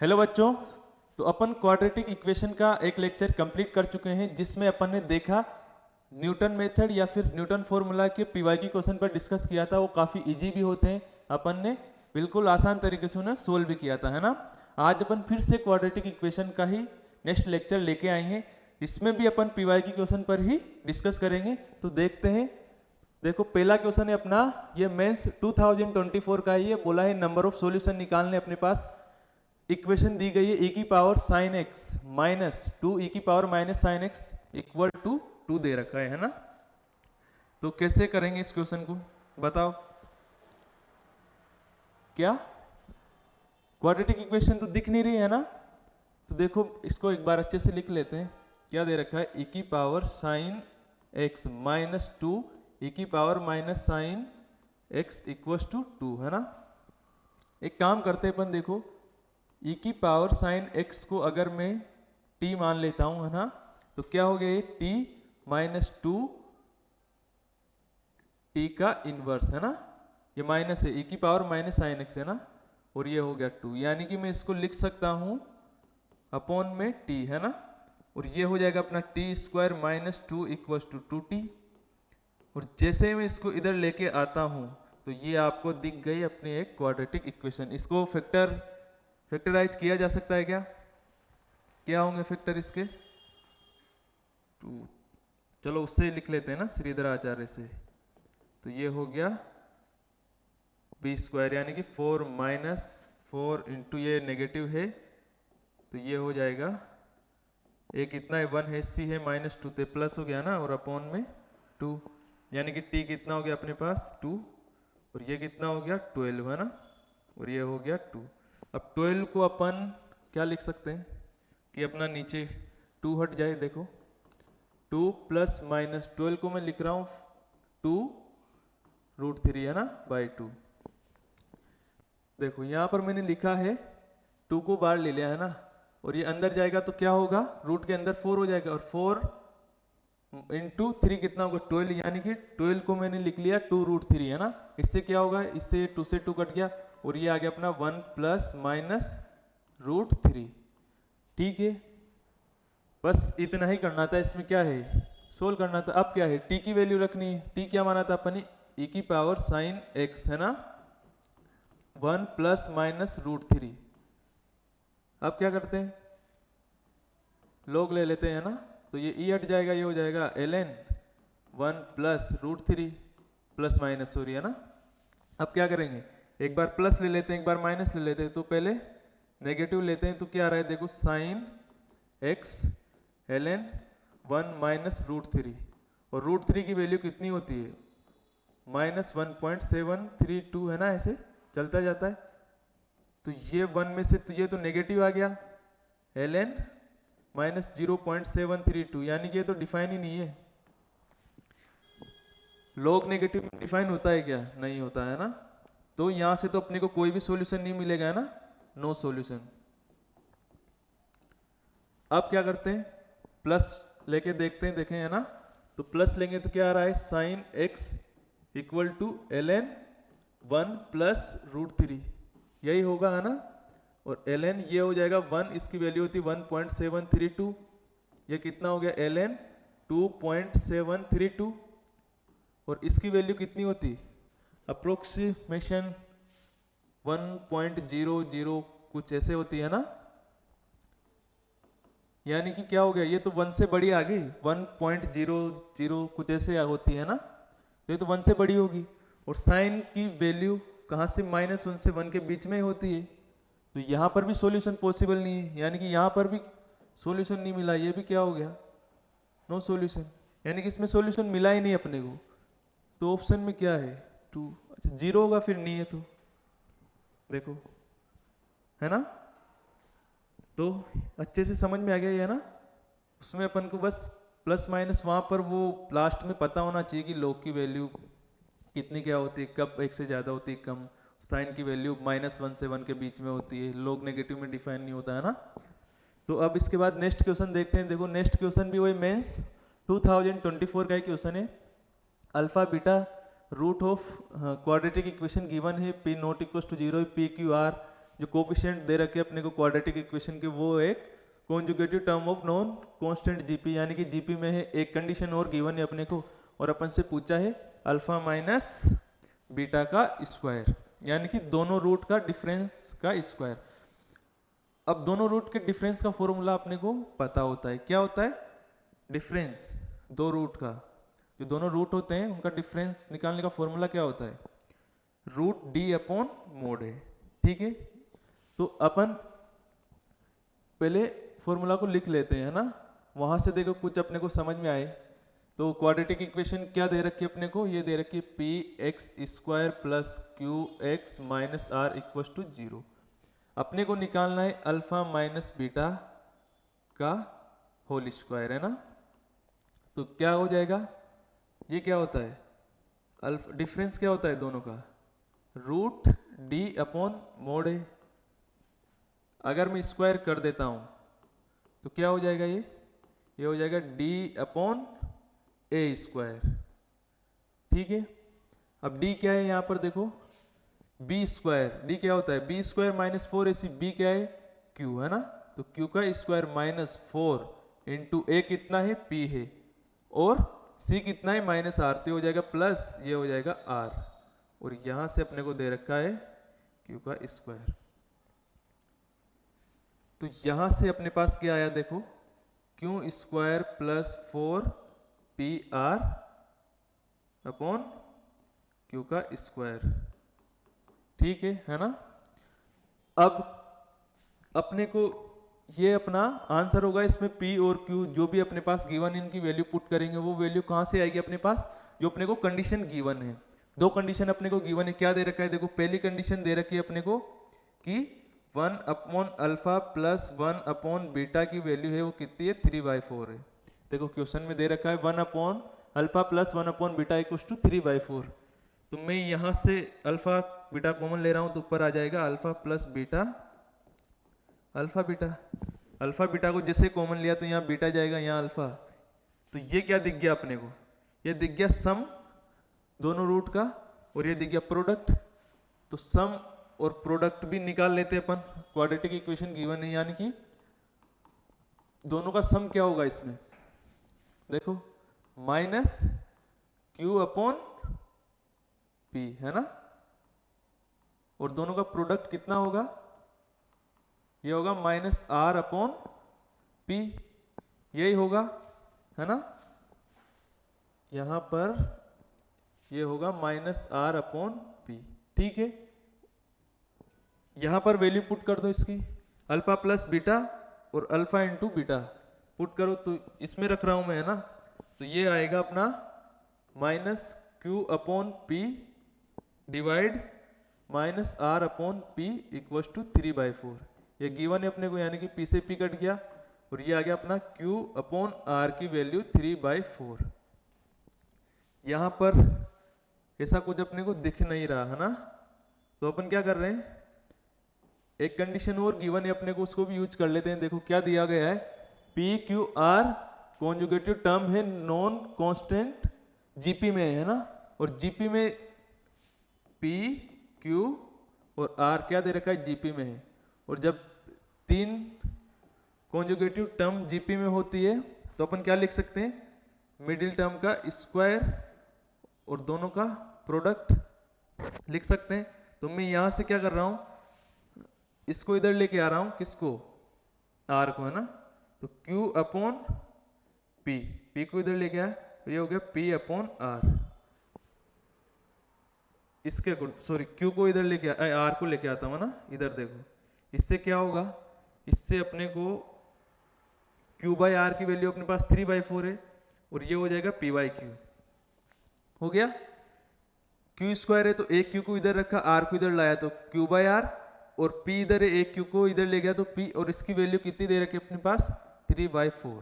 Hello बच्चों। तो अपन quadratic equation का एक लेक्चर कंप्लीट कर चुके हैं जिसमें अपन ने देखा न्यूटन मेथड या फिर न्यूटन फॉर्मूला के पीवाई क्वेश्चन पर डिस्कस किया था। वो काफ़ी इजी भी होते हैं, अपन ने बिल्कुल आसान तरीके से उन्हें सोल्व भी किया था, है ना। आज अपन फिर से क्वाड्रेटिक इक्वेशन का ही नेक्स्ट लेक्चर लेके आए हैं। इसमें भी अपन पीवाई क्वेश्चन पर ही डिस्कस करेंगे। तो देखते हैं। देखो पहला क्वेश्चन है अपना, ये मेंस 2024 का ही है। बोला है नंबर ऑफ सॉल्यूशन निकालने। अपने पास इक्वेशन दी गई है e की power sine x minus 2 e की power minus sine x equal to 2 दे रखा है ना। तो कैसे करेंगे इस क्वेश्चन को, बताओ। क्या क्वाड्रेटिक इक्वेशन तो दिख नहीं रही है ना। तो देखो इसको एक बार अच्छे से लिख लेते हैं। क्या दे रखा है, e की power sine x minus 2 e की power minus sine x equal to 2, है ना। एक काम करते हैं अपन, देखो e की पावर साइन x को अगर मैं t मान लेता हूं, है ना, तो क्या हो गया ये t माइनस 2 t का इनवर्स, है ना। ये माइनस है, e की पावर माइनस साइन x है ना, और ये हो गया 2। यानी कि मैं इसको लिख सकता हूं अपॉन में t, है ना। और ये हो जाएगा अपना t square minus 2 equal to 2t। और जैसे मैं इसको इधर लेके आता हूं तो ये आपको दिख गई अपनी एक क्वाड्रेटिक इक्वेशन। इसको फैक्टराइज किया जा सकता है क्या? क्या होंगे फैक्टर इसके? 2। चलो उससे लिख लेते हैं ना, श्रीधर आचार्य से। तो ये हो गया बी स्क्वायर, यानी कि 4 माइनस 4 इंटू ये नेगेटिव है तो ये हो जाएगा, एक इतना है 1 है, सी है माइनस 2 तो प्लस हो गया ना, और अपॉन में 2, यानी कि टी कितना हो गया अपने पास 2, और ये कितना हो गया 12, है ना, और ये हो गया 2। अब 12 को अपन क्या लिख सकते हैं कि अपना नीचे 2 हट जाए। देखो 2 प्लस माइनस 12 को मैं लिख रहा हूं 2 रूट 3, है ना, बाई 2। देखो यहां पर मैंने लिखा है 2 को बाहर ले लिया, है ना, और ये अंदर जाएगा तो क्या होगा, रूट के अंदर 4 हो जाएगा, और 4 इंटू 3 कितना होगा 12, यानी कि 12 को मैंने लिख लिया 2 रूट 3, है ना। इससे क्या होगा, इससे 2 से 2 कट गया, और ये आ गया अपना 1 प्लस माइनस रूट 3। ठीक है, बस इतना ही करना था। इसमें क्या है, सोल्व करना था। अब क्या है, टी की वैल्यू रखनी है। टी क्या माना था अपन ने, e की पावर साइन एक्स, है ना, 1 प्लस माइनस रूट 3। अब क्या करते हैं, लोग ले लेते हैं, है ना। तो ये e हट जाएगा, ये हो जाएगा ln 1 plus root 3 plus minus, sorry, है ना। अब क्या करेंगे, एक बार प्लस ले लेते हैं, एक बार माइनस ले लेते हैं। तो पहले नेगेटिव लेते हैं, तो क्या आ रहा है, देखो sine x ln 1 minus root 3, और रूट 3 की वैल्यू कितनी होती है, माइनस 1.732, है ना, ऐसे चलता जाता है। तो ये 1 में से तो ये तो नेगेटिव आ गया, ln माइनस 0.732, यानी कि ये तो डिफाइन ही नहीं है। लॉग नेगेटिव डिफाइन होता है क्या? नहीं होता है ना। तो यहां से तो अपने को कोई भी सॉल्यूशन नहीं मिलेगा, है ना, नो सॉल्यूशन। अब क्या करते हैं, प्लस लेके देखते हैं, देखें, है ना। तो प्लस लेंगे तो क्या आ रहा है, sine x equal to ln 1 plus root 3, यही होगा, है ना। और ln ये हो जाएगा 1, इसकी वैल्यू होती है 1.732, ये कितना हो गया ln 2.732, और इसकी वैल्यू कितनी होती, अप्रोक्सीमेशन 1.00 कुछ ऐसे होती है ना। यानी कि क्या हो गया, ये तो 1 से बड़ी आ गई, 1.00 कुछ ऐसे होती है ना, तो ये तो 1 से बड़ी होगी। और साइन की वैल्यू कहाँ से, -1 से 1 के बीच में ही होती है। तो यहाँ पर भी सॉल्यूशन पॉसिबल नहीं है, यानी कि यहाँ पर भी सॉल्यूशन नहीं मिला, ये भी क्या हो गया, नो सॉल्यूशन, यानी कि इसमें सॉल्यूशन मिला ही नहीं अपने को। तो ऑप्शन में क्या है, 2। अच्छा 0 होगा फिर, नहीं है तो देखो, है ना। तो अच्छे से समझ में आ गया ये, है ना। उसमें अपन को बस प्लस माइनस वहाँ पर वो लास्ट में पता होना चाहिए कि लॉग की वैल्यू कितनी क्या होती है, कब एक से ज़्यादा होती है, कम। साइन की वैल्यू -1 से 1 के बीच में होती है, लॉग नेगेटिव में डिफाइन नहीं होता, है ना। तो अब इसके बाद नेक्स्ट क्वेश्चन देखते हैं। देखो नेक्स्ट क्वेश्चन भी वही मेंस 2024 का ही क्वेश्चन है। Alpha beta root of quadratic equation given है, p not equal to 0, p q r जो कोफिशिएंट दे रखे अपने को क्वाड्रेटिक इक्वेशन के, वो एक consecutive term of non constant GP, यानी कि जीपी में है। एक कंडीशन और गिवन है अपने को, और अपन से पूछा है अल्फा माइनस बीटा का स्क्वायर, यानी कि दोनों रूट का डिफरेंस का स्क्वायर। अब दोनों रूट के डिफरेंस का फॉर्मूला अपने को पता होता है। क्या होता है? डिफरेंस दो रूट का, जो दोनों रूट होते हैं उनका डिफरेंस निकालने का फॉर्मूला क्या होता है? रूट डी अपॉन मोड है। ठीक है, तो अपन पहले फॉर्मूला को लिख लेते हैं, है ना। वहां से देखो कुछ अपने को समझ में आए। तो क्वाड्रेटिक इक्वेशन क्या दे रखी है अपने को? ये दे रखी है p x square plus q x minus r equal to 0। अपने को निकालना है अल्फा माइनस बीटा का होल स्क्वायर, है ना। तो क्या हो जाएगा? ये क्या होता है? अल्फा डिफरेंस क्या होता है दोनों का? रूट डी अपॉन मोड है। अगर मैं स्क्वायर कर देता हूं तो क्या हो जाएगा? ये हो जाएगा डी अपॉन ए स्क्वायर। ठीक है, अब डी क्या है? यहां पर देखो बी स्क्वायर, डी क्या होता है? B square minus 4ac, B क्या है? क्यू, है ना। तो क्यू का स्क्वायर माइनस 4 इंटू ए कितना है? पी है, और सी कितना है? Minus r. तो हो जाएगा प्लस, ये हो जाएगा आर, और यहां से अपने को दे रखा है क्यू का स्क्वायर। तो यहां से अपने पास क्या आया? देखो Q square plus 4 P R upon Q का स्क्वायर। ठीक है ना। अब अपने को ये अपना आंसर होगा। इसमें P और Q जो भी अपने पास गिवन, इनकी वैल्यू पुट करेंगे, वो वैल्यू कहां से आएगी अपने पास? जो अपने को कंडीशन गिवन है। दो कंडीशन अपने को गिवन है। क्या दे रखा है? देखो पहली कंडीशन दे रखी है अपने को कि 1 upon alpha plus 1 upon beta की वैल्यू है वो कितनी है? 3/4 है। देखो क्वेश्चन में दे रखा है 1 upon alpha plus 1 upon beta equal to 3/4। तो मैं यहां से अल्फा बीटा कॉमन ले रहा हूं तो ऊपर आ जाएगा alpha plus beta, alpha beta. Alpha beta को जैसे कॉमन लिया तो यहाँ बीटा जाएगा, यहाँ अल्फा। तो ये क्या दिख गया अपने को? ये दिख गया सम दोनों रूट का, और ये दिख गया प्रोडक्ट। तो सम और प्रोडक्ट भी निकाल लेते अपन। क्वाड्रेटिक इक्वेशन गिवन है, यानी कि दोनों का सम क्या होगा इसमें? देखो माइनस क्यू अपॉन पी, है ना। और दोनों का प्रोडक्ट कितना होगा? ये होगा माइनस आर अपॉन पी, यही होगा, है ना। यहां पर ये होगा माइनस आर अपॉन पी। ठीक है, यहां पर वैल्यू पुट कर दो इसकी, अल्फा प्लस बीटा और अल्फा इंटू बीटा पुट करो। तो इसमें रख रहा हूं मैं, है ना। तो ये आएगा अपना minus q upon p divide minus r upon p equal to 3/4। ये गिवन है अपने को, यानी कि पी से पी कट गया, और ये आ गया अपना क्यू अपॉन आर की वैल्यू 3/4। यहां पर ऐसा कुछ अपने को दिख नहीं रहा, है ना। तो अपन क्या कर रहे हैं? एक कंडीशन और गिवन है अपने को, उसको भी यूज कर लेते हैं। देखो क्या दिया गया है? P q are conjugative term है, नॉन कांस्टेंट जीपी में, है ना। और जीपी में पी क्यू और आर क्या दे रखा है? जीपी में है। और जब तीन कॉन्जुगेटिव टर्म जीपी में होती है तो अपन क्या लिख सकते हैं? मिडिल टर्म का स्क्वायर और दोनों का प्रोडक्ट लिख सकते हैं। तो मैं यहां से क्या कर रहा हूं? इसको इधर लेके आ रहा हूं, किसको? आर को, है ना। तो Q अपॉन P, P को इधर लेके आया तो ये हो गया P अपॉन आर। इसके सॉरी Q को इधर लेके आर को लेके आता हूं ना, इधर देखो। इससे क्या होगा? इससे अपने को Q/R की वैल्यू अपने पास 3/4 है, और ये हो जाएगा P/Q। हो गया। Q स्क्वायर है तो एक Q को इधर रखा, R को इधर लाया तो Q/R, और P इधर है, एक Q को इधर ले गया तो P, और इसकी वैल्यू कितनी दे रखी है अपने पास? 3/4।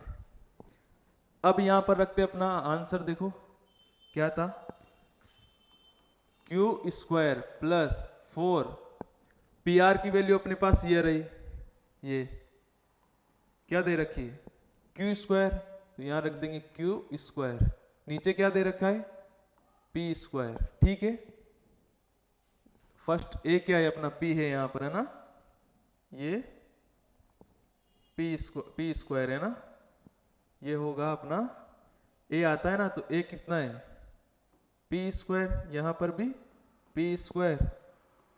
अब यहां पर रखते अपना आंसर। देखो क्या था? Q स्क्वायर प्लस 4 PR की वैल्यू अपने पास ये रही, ये क्या दे रखी है? Q square. तो यहां रख देंगे Q स्क्वायर, नीचे क्या दे रखा है? P square. ठीक है, फर्स्ट ए क्या है अपना? P है यहां पर, है ना। ये पी स्क्वायर है ना, ये होगा अपना ए आता है ना, तो ए कितना है पी स्क्वायर, यहाँ पर भी पी स्क्वायर,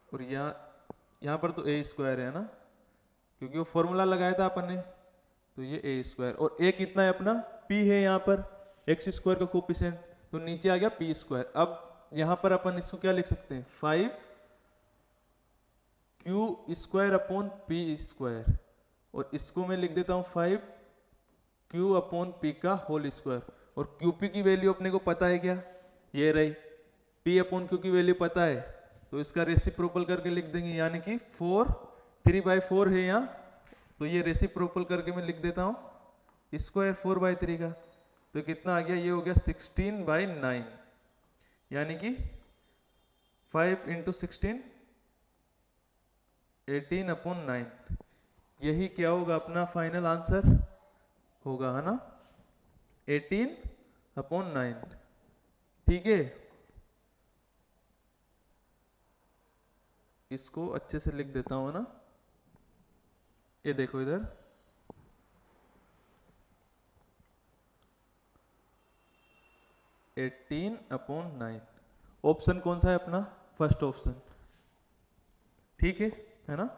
और यहाँ पर तो ए स्क्वायर है ना, क्योंकि वो फॉर्मूला लगाया था अपन ने, तो ये ए स्क्वायर, और ए कितना है अपना पी है यहाँ पर एक्स स्क्वायर का कोफिशिएंट, तो नीचे आ गया पी स्क्वायर। अब यहाँ पर अपन इसको क्या लिख सकते हैं 5 Q square upon P square, और इसको मैं लिख देता हूँ 5 क्यू अपॉन पी का होल स्क्वायर। और क्यू पी की वैल्यू अपने को पता है क्या, ये रही, पी अपॉन क्यू की वैल्यू पता है, तो इसका रेसिप्रोकल करके लिख देंगे, यानी कि 3/4 है यहाँ, तो ये रेसिप्रोकल करके मैं लिख देता हूँ स्क्वायर 4/3 का, तो कितना आ गया, ये हो गया 16/9, यानी कि 5 × 16 18/9, यही क्या होगा अपना फाइनल आंसर होगा, है ना 18/9। ठीक है, इसको अच्छे से लिख देता हूं ना, ये देखो इधर (18/9), ऑप्शन कौन सा है अपना, फर्स्ट ऑप्शन। ठीक है ना।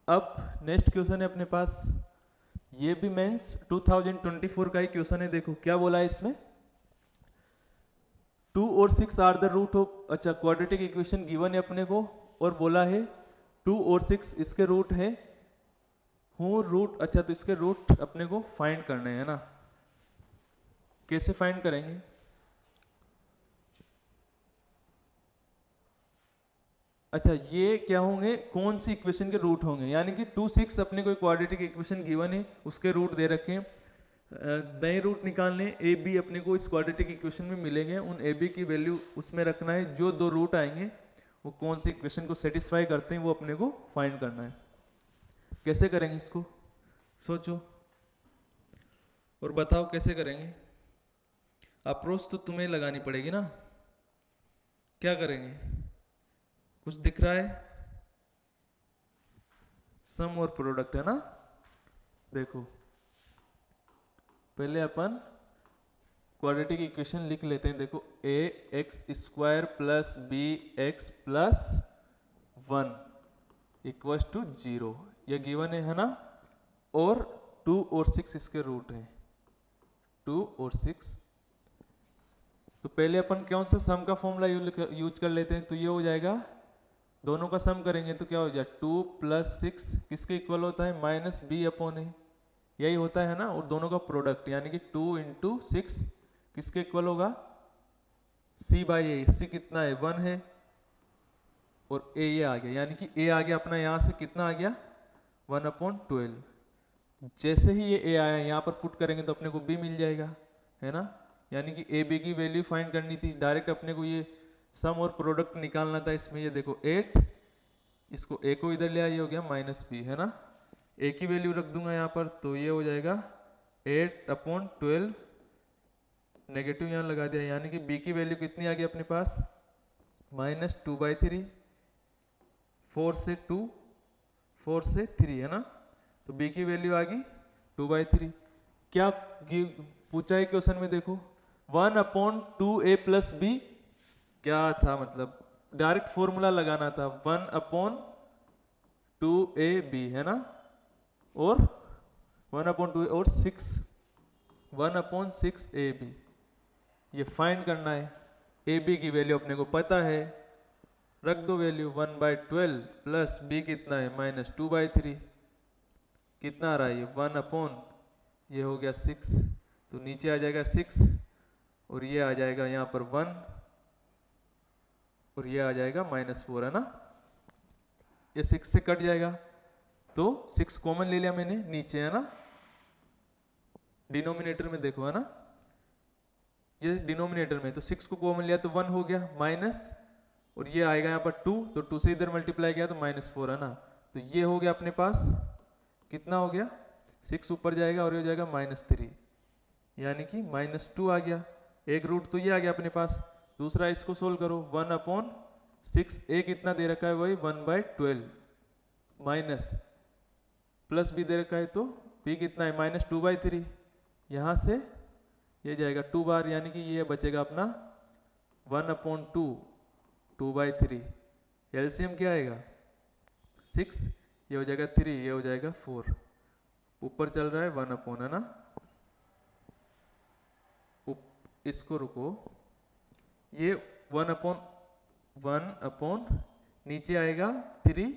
अब नेक्स्ट क्वेश्चन है अपने पास, ये भी मेंस 2024 का ही क्वेश्चन है, देखो क्या बोला है इसमें, 2 और 6 आर द रूट ऑफ, अच्छा क्वाड्रेटिक इक्वेशन गिवन है अपने को, और बोला है 2 और 6 इसके रूट है, हूँ रूट, अच्छा तो इसके रूट अपने को फाइंड करने हैं ना, कैसे फाइंड करेंगे, अच्छा ये क्या होंगे, कौन सी इक्वेशन के रूट होंगे, यानी कि 2 6 अपने को क्वाड्रेटिक इक्वेशन गिवन है, उसके रूट दे रखे हैं, नए रूट निकालने, ए बी अपने को इस क्वाड्रेटिक इक्वेशन में मिलेंगे, उन ए बी की वैल्यू उसमें रखना है, जो 2 रूट आएंगे वो कौन सी इक्वेशन को सेटिस्फाई करते हैं वो अपने को फाइंड करना है। कैसे करेंगे इसको, सोचो और बताओ कैसे करेंगे, अप्रोच तो तुम्हें लगानी पड़ेगी ना, क्या करेंगे, कुछ दिख रहा है, सम और प्रोडक्ट है ना, देखो पहले अपन क्वाड्रेटिक इक्वेशन लिख लेते हैं, देखो a x square plus b x plus 1 equals to 0, यह गिवन है ना, और 2 और 6 इसके रूट हैं, 2 और 6, तो पहले अपन कौन सा सम का फॉर्मूला यूज कर लेते हैं, तो ये हो जाएगा, दोनों का सम करेंगे तो क्या हो जाए 2 + 6 किसके इक्वल होता है -b/a, यही होता है ना, और दोनों का प्रोडक्ट यानी कि 2 × 6 किसके इक्वल होगा c/a, c कितना है 1 है, और a ये आ गया, यानी कि a आ गया अपना यहाँ से कितना आ गया 1/12, जैसे ही ये a आया यहाँ पर पुट करेंगे तो अपने को b मिल जाएगा, है ना, यानी कि a b की वैल्यू फाइंड करनी थी, डायरेक्ट अपने को ये सम और प्रोडक्ट निकालना था इसमें, ये देखो 8, इसको a को इधर ले आया, ये हो गया -b, है ना, a की वैल्यू रख दूंगा यहाँ पर, तो ये हो जाएगा 8/12, नेगेटिव यहाँ लगा दिया, यानी कि b की वैल्यू कितनी आ गई अपने पास -2/3, 4 से 2, 4 से 3, है ना, तो b की वैल्यू आ गई 2/3। क्या पूछा है क्वेश्चन में, देखो 1/2a + b, क्या था मतलब डायरेक्ट फॉर्मूला लगाना था, 1/2ab, है ना, और 1/2 और 6 1/6ab, ये फाइंड करना है, ab की वैल्यू अपने को पता है, रख दो वैल्यू 1/12 प्लस b कितना है -2/3, कितना आ रहा है ये 1/, ये हो गया 6, तो नीचे आ जाएगा 6, और ये आ जाएगा यहाँ पर 1, और ये आ जाएगा -4, है ना, ये 6 से कट जाएगा, तो 6 कॉमन ले लिया मैंने नीचे, है ना, डिनोमिनेटर में देखो, है ना, ये डिनोमिनेटर में, तो 6 को कॉमन लिया तो 1 हो गया माइनस, और ये आएगा यहाँ पर 2, तो 2 से इधर मल्टीप्लाई किया तो -4, है ना, तो ये हो गया अपने पास, कितना हो गया 6 ऊपर जाएगा और ये हो जाएगा -3, यानी कि -2 आ गया, एक रूट तो ये आ गया अपने पास, दूसरा इसको सोल्व करो, 1/6, a कितना दे रखा है वही 1/12 माइनस प्लस बी दे रखा है तो बी कितना है -2/3। यहाँ से ये जाएगा 2 बार, यानी कि ये बचेगा अपना 1/2 2/3। एलसीएम क्या आएगा 6, ये हो जाएगा 3, ये हो जाएगा 4। ऊपर चल रहा है 1/, है ना। इसको रुको, ये 1/1 नीचे आएगा 3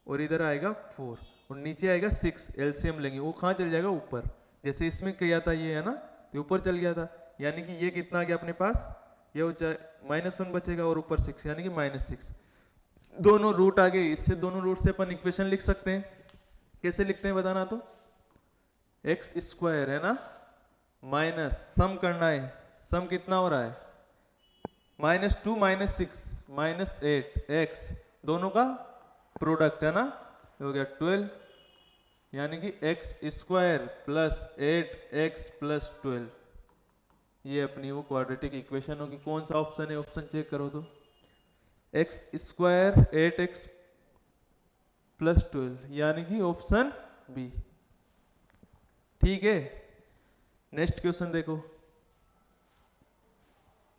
और इधर आएगा 4 और नीचे आएगा 6। एलसीएम लेंगे, वो कहाँ चल जाएगा ऊपर, जैसे इसमें किया था ये, है ना, तो ऊपर चल गया था। यानी कि ये कितना आ गया अपने पास, ये हो जाए -1 बचेगा और ऊपर 6, यानी कि -6। दोनों रूट आ गए, इससे दोनों रूट से अपन इक्वेशन लिख सकते हैं। कैसे लिखते हैं बताना तो, x² है ना, माइनस सम करना है, सम कितना हो रहा है -2 -6 -8 x, दोनों का प्रोडक्ट है ना, हो गया 12, यानी कि x² + 8x + 12। ये अपनी वो क्वाड्रेटिक इक्वेशन होगी। कौन सा ऑप्शन है, ऑप्शन चेक करो तो, x² 8x + 12, यानी कि ऑप्शन बी। ठीक है, नेक्स्ट क्वेश्चन देखो।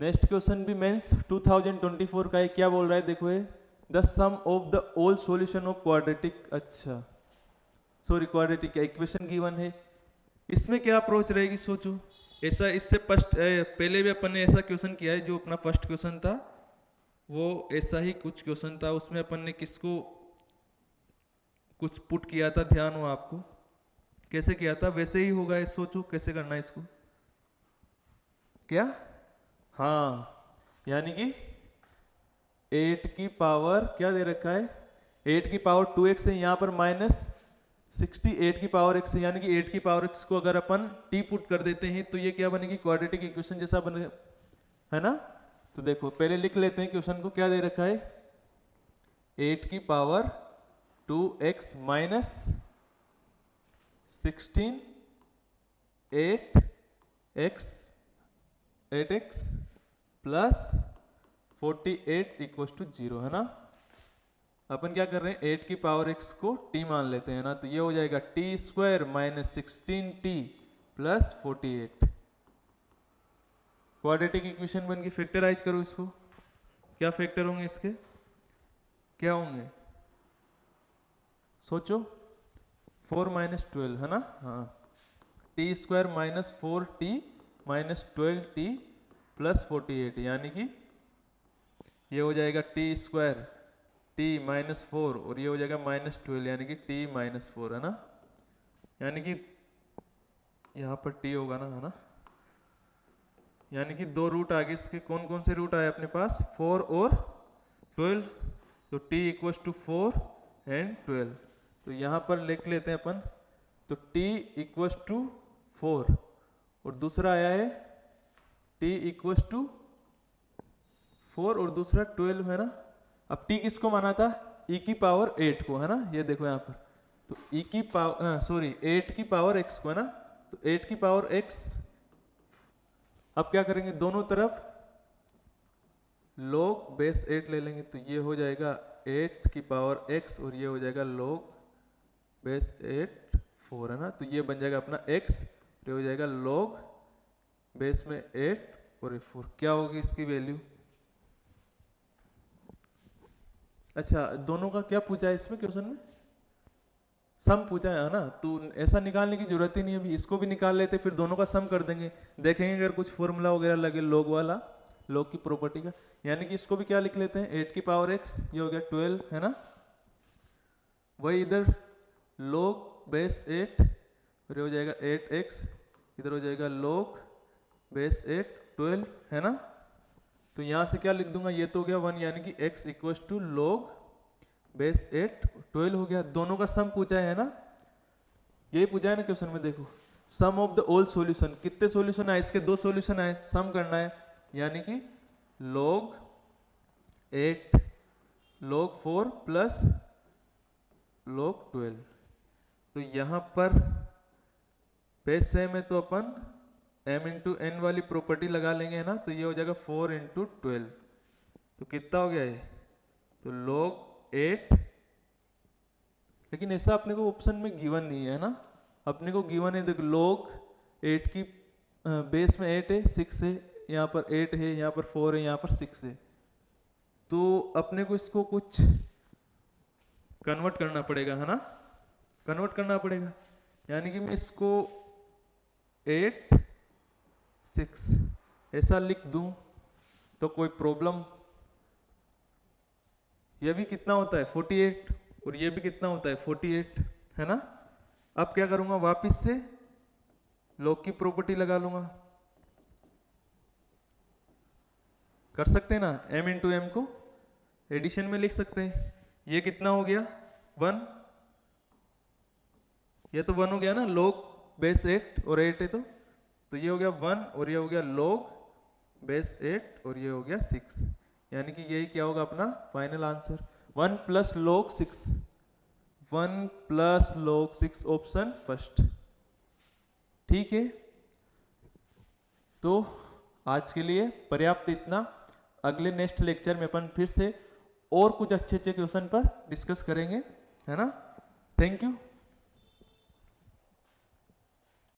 नेक्स्ट क्वेश्चन भी मेंस 2024 का है। क्या बोल रहा है देखो, ये the sum of the all solution of quadratic, अच्छा सॉरी क्वाड्रेटिक इक्वेशन गिवन है। इसमें क्या अप्रोच रहेगी सोचो। ऐसा इससे पहले भी अपन ने ऐसा क्वेश्चन किया है, जो अपना फर्स्ट क्वेश्चन था वो ऐसा ही कुछ क्वेश्चन था। उसमें अपन ने किसको कुछ पुट किया था, ध्यान हो आपको, कैसे किया था वैसे ही होगा। ये सोचो कैसे करना है इसको। क्या, हाँ, यानी कि 8 की पावर क्या दे रखा है, 8 की पावर 2x है, यहाँ पर -68 की पावर x है, यानी कि 8 की पावर x को अगर अपन t पुट कर देते हैं तो ये क्या बनेगी, क्वाड्रेटिक इक्वेशन जैसा बने, है ना। तो देखो पहले लिख लेते हैं क्वेश्चन को। क्या दे रखा है, 8 की पावर 2x -16 8x + 48 = 0, है ना। अपन क्या कर रहे हैं, 8 की पावर x को t मान लेते हैं ना, तो ये हो जाएगा t² -16t + 48। क्वाड्रेटिक इक्वेशन बन गई। फैक्टराइज करो इसको, क्या फैक्टर होंगे इसके, क्या होंगे सोचो। 4 - 12, है ना, हाँ, t² -4t -12t + 48, यानी कि ये हो जाएगा t² t -4 और ये हो जाएगा -12, यानी कि t -4, है ना। यानी कि यहाँ पर t होगा ना, है ना। यानी कि दो रूट आगे इसके, कौन कौन से रूट आए अपने पास, 4 और 12, तो t = 4 and 12। तो यहाँ पर लिख लेते हैं अपन, तो t = 4 और दूसरा आया है t = 4 और दूसरा 12, है ना। अब t किसको माना था, e की पावर 8 को, है ना। ये देखो यहाँ पर, तो e की पावर सॉरी 8 की पावर x को, है ना। तो 8 की पावर x, अब क्या करेंगे, दोनों तरफ log बेस 8 ले लेंगे, तो ये हो जाएगा 8 की पावर x और ये हो जाएगा log बेस 8 4, है ना। तो ये बन जाएगा अपना x, तो ये हो जाएगा log बेस में 8 और 4। क्या होगी इसकी वैल्यू, अच्छा दोनों का क्या पूछा है इसमें क्वेश्चन में, सम पूछा है ना। तो ऐसा निकालने की जरूरत ही नहीं है, अभी इसको भी निकाल लेते, फिर दोनों का सम कर देंगे। देखेंगे अगर कुछ फॉर्मूला वगैरह लगे log वाला, log की प्रॉपर्टी का, यानी कि इसको भी क्या लिख लेते हैं, 8 की पावर x, ये हो गया 12, है ना। वही इधर log बेस 8 और ये हो जाएगा 8x, इधर हो जाएगा log बेस 8 12, है ना। तो यहाँ से क्या लिख दूंगा, ये तो हो गया 1, यानी कि x = log बेस 8 12 हो गया। दोनों का सम पूछा है ना, यही पूछा है ना क्वेश्चन में। देखो सम ऑफ द ऑल सॉल्यूशन, कितने सॉल्यूशन आए इसके, 2 सॉल्यूशन आए, सम करना है, यानी कि log 8 log 4 प्लस log 12। तो यहाँ पर बेस सेम है तो अपन m × n वाली प्रॉपर्टी लगा लेंगे, है ना। तो ये हो जाएगा 4 × 12, तो कितना हो गया ये, तो log 8 लेकिन ऐसा अपने को ऑप्शन में गिवन नहीं है ना। अपने को गिवन है, देखो log 8 की बेस में 8 है, 6 है, यहाँ पर 8 है, यहाँ पर 4 है, यहाँ पर 6 है। तो अपने को इसको कुछ कन्वर्ट करना पड़ेगा, है ना, कन्वर्ट करना पड़ेगा। यानी कि मैं इसको 8 6 ऐसा लिख दूं तो कोई प्रॉब्लम। ये भी कितना होता है 48 और ये भी कितना होता है 48, है ना। अब क्या करूंगा, वापस से लॉग की प्रॉपर्टी लगा लूंगा। कर सकते हैं ना, m इंटू एम को एडिशन में लिख सकते हैं। ये कितना हो गया 1, ये तो 1 हो गया ना, log बेस 8 और 8 है तो ये हो गया 1 और ये हो गया log बेस 8 और ये हो गया 6। यानी कि यही क्या होगा अपना final answer, 1 plus log 6, 1 plus log 6 option first. ठीक है, तो आज के लिए पर्याप्त इतना। अगले नेक्स्ट लेक्चर में अपन फिर से और कुछ अच्छे अच्छे क्वेश्चन पर डिस्कस करेंगे, है ना। Thank you.